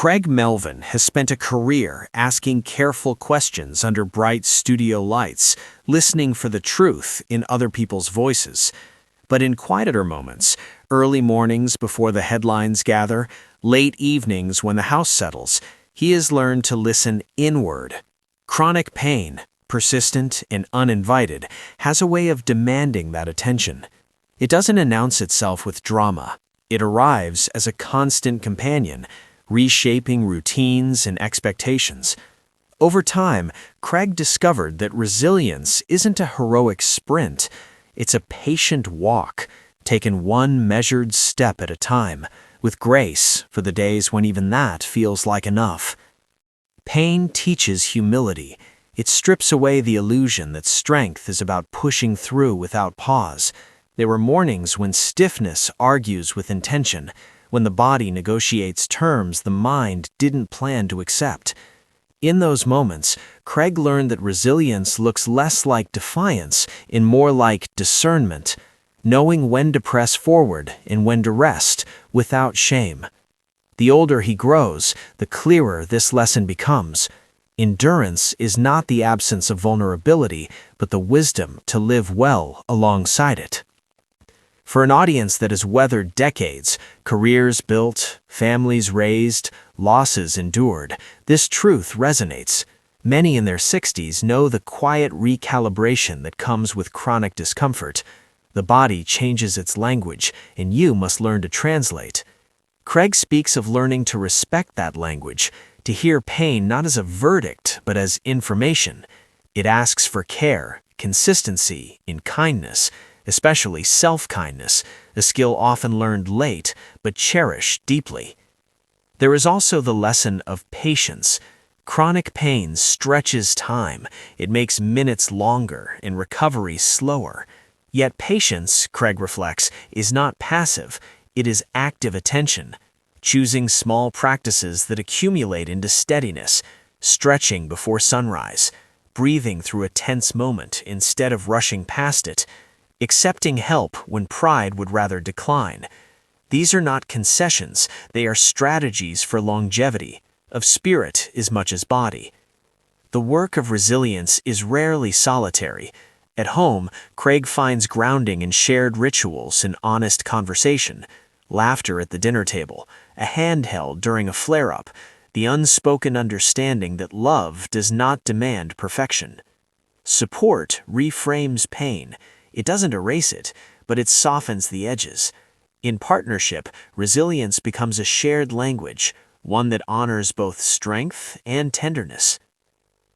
Craig Melvin has spent a career asking careful questions under bright studio lights, listening for the truth in other people's voices. But in quieter moments, early mornings before the headlines gather, late evenings when the house settles, he has learned to listen inward. Chronic pain, persistent and uninvited, has a way of demanding that attention. It doesn't announce itself with drama. It arrives as a constant companion, reshaping routines and expectations. Over time, Craig discovered that resilience isn't a heroic sprint. It's a patient walk, taken one measured step at a time, with grace for the days when even that feels like enough. Pain teaches humility. It strips away the illusion that strength is about pushing through without pause. There were mornings when stiffness argues with intention, when the body negotiates terms the mind didn't plan to accept. In those moments, Craig learned that resilience looks less like defiance and more like discernment, knowing when to press forward and when to rest without shame. The older he grows, the clearer this lesson becomes. Endurance is not the absence of vulnerability, but the wisdom to live well alongside it. For an audience that has weathered decades, careers built, families raised, losses endured, this truth resonates. Many in their 60s know the quiet recalibration that comes with chronic discomfort. The body changes its language, and you must learn to translate. Craig speaks of learning to respect that language, to hear pain not as a verdict, but as information. It asks for care, consistency, and kindness, especially self-kindness, a skill often learned late, but cherished deeply. There is also the lesson of patience. Chronic pain stretches time. It makes minutes longer and recovery slower. Yet patience, Craig reflects, is not passive. It is active attention, choosing small practices that accumulate into steadiness, stretching before sunrise, breathing through a tense moment instead of rushing past it, accepting help when pride would rather decline. These are not concessions, they are strategies for longevity, of spirit as much as body. The work of resilience is rarely solitary. At home, Craig finds grounding in shared rituals and honest conversation, laughter at the dinner table, a hand held during a flare-up, the unspoken understanding that love does not demand perfection. Support reframes pain. It doesn't erase it, but it softens the edges. In partnership, resilience becomes a shared language, one that honors both strength and tenderness.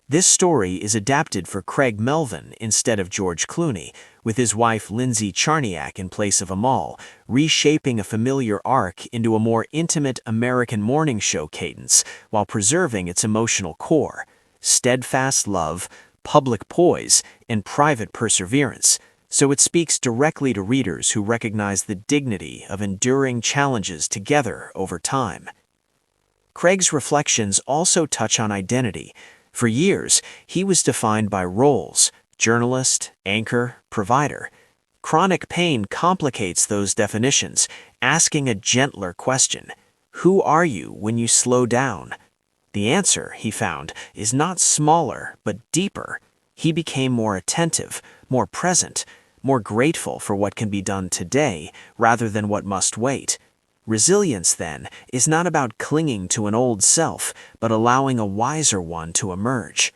This story is adapted for Craig Melvin instead of George Clooney, with his wife Lindsay Charniak in place of Amal, reshaping a familiar arc into a more intimate American morning show cadence while preserving its emotional core: steadfast love, public poise, and private perseverance. So it speaks directly to readers who recognize the dignity of enduring challenges together over time. Craig's reflections also touch on identity. For years, he was defined by roles: journalist, anchor, provider. Chronic pain complicates those definitions, asking a gentler question: who are you when you slow down? The answer, he found, is not smaller, but deeper. He became more attentive, more present, more grateful for what can be done today rather than what must wait. Resilience, then, is not about clinging to an old self, but allowing a wiser one to emerge.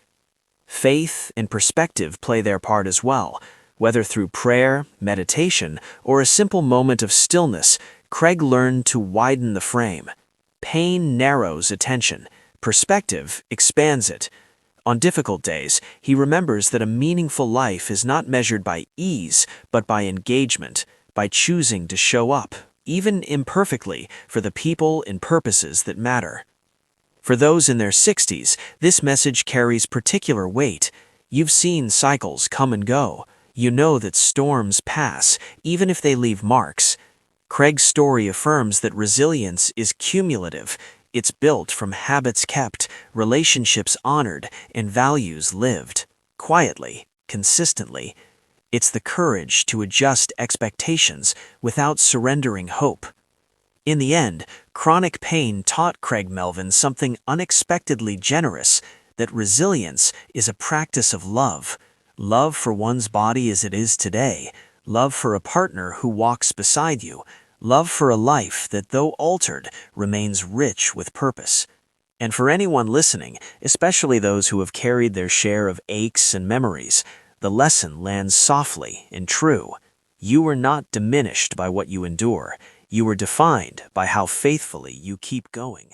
Faith and perspective play their part as well. Whether through prayer, meditation, or a simple moment of stillness, Craig learned to widen the frame. Pain narrows attention. Perspective expands it. On difficult days, he remembers that a meaningful life is not measured by ease, but by engagement, by choosing to show up, even imperfectly, for the people and purposes that matter. For those in their 60s, this message carries particular weight. You've seen cycles come and go. You know that storms pass, even if they leave marks. Craig's story affirms that resilience is cumulative. It's built from habits kept, relationships honored, and values lived, quietly, consistently. It's the courage to adjust expectations without surrendering hope. In the end, chronic pain taught Craig Melvin something unexpectedly generous, that resilience is a practice of love. Love for one's body as it is today, love for a partner who walks beside you, love for a life that, though altered, remains rich with purpose. And for anyone listening, especially those who have carried their share of aches and memories, the lesson lands softly and true. You are not diminished by what you endure. You are defined by how faithfully you keep going.